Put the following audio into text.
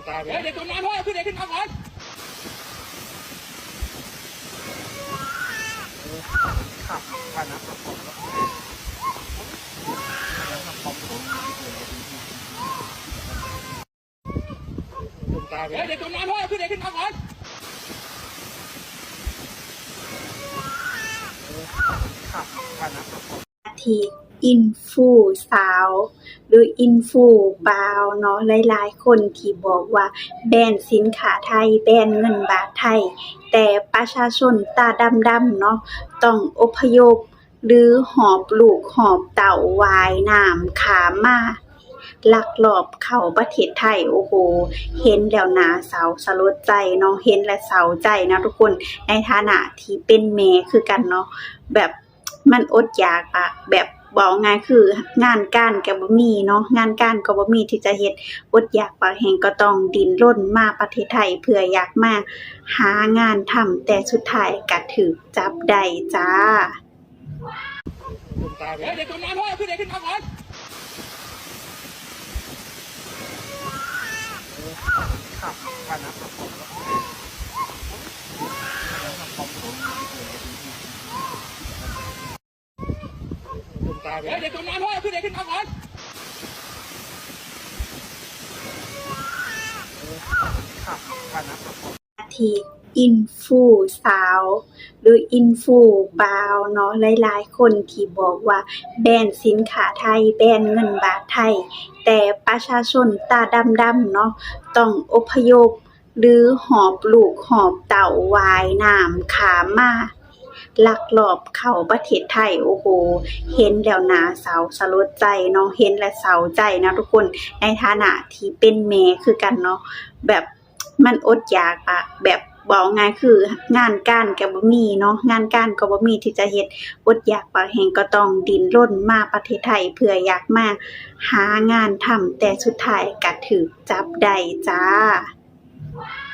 ตายไปเด็กจมน้ำพ่อขึ้นเด็กขึ้นมาก่อนขับผ่านน้ำขับผมตายไปเด็กจมน้ำพ่อขึ้นเด็กขึ้นมาก่อนขับผ่านน้ำขับผมที่อินฟูสาวหรืออินฟูบ่าวเนาะหลายๆคนที่บอกว่าแบนสินค้าไทยแบนเงินบาทไทยแต่ประชาชนตาดำๆเนาะต้องอพยพหรือหอบลูกหอบเต่าว่ายน้ำข้ามมาลักลอบเข้าประเทศไทยโอ้โหเห็นแล้วน่าเศร้าสลดใจเนาะเห็นและเศร้าใจนะทุกคนในฐานะที่เป็นแม่คือกันเนาะแบบมันอดอยากอะแบบบอกง่ายคืองานการก็บ่มีเนาะงานการก็บ่มีที่จะเฮ็ดอดอยากปากแห้งก็ต้องดิ้นรนมาประเทศไทยเพื่ออยากมาหางานทำแต่สุดท้ายก็ถูกจับได้จ้าตายไปเด็กจมน้ำพ่อขึ้นเด็กขึ้นมาก่อนขับผ่านน้ำขับผมตายไปเด็กจมน้ำพ่อขึ้นเด็กขึ้นมาก่อนขับผ่านน้ำขับผมที่อินฟูสาวหรืออินฟูบ่าวเนาะหลายๆคนที่บอกว่าแบนสินค้าไทยแบนเงินบาทไทยแต่ประชาชนตาดำๆเนาะต้องอพยพหรือหอบลูกหอบเต่าว่ายน้ำข้ามมาลักลอบเข้าประเทศไทยโอ้โหเห็นแล้วน่าเศร้าสลดใจเนาะเห็นและเศร้าใจนะทุกคนในฐานะที่เป็นแม่คือกันเนาะแบบมันอดอยากอะแบบบอกง่ายคืองานการก็บ่มีเนาะงานการก็บ่มีที่จะเฮ็ดอดอยากปากแห้งก็ต้องดิ้นรนมาประเทศไทยเพื่ออยากมาหางานทำแต่สุดท้ายก็ถูกจับได้จ้า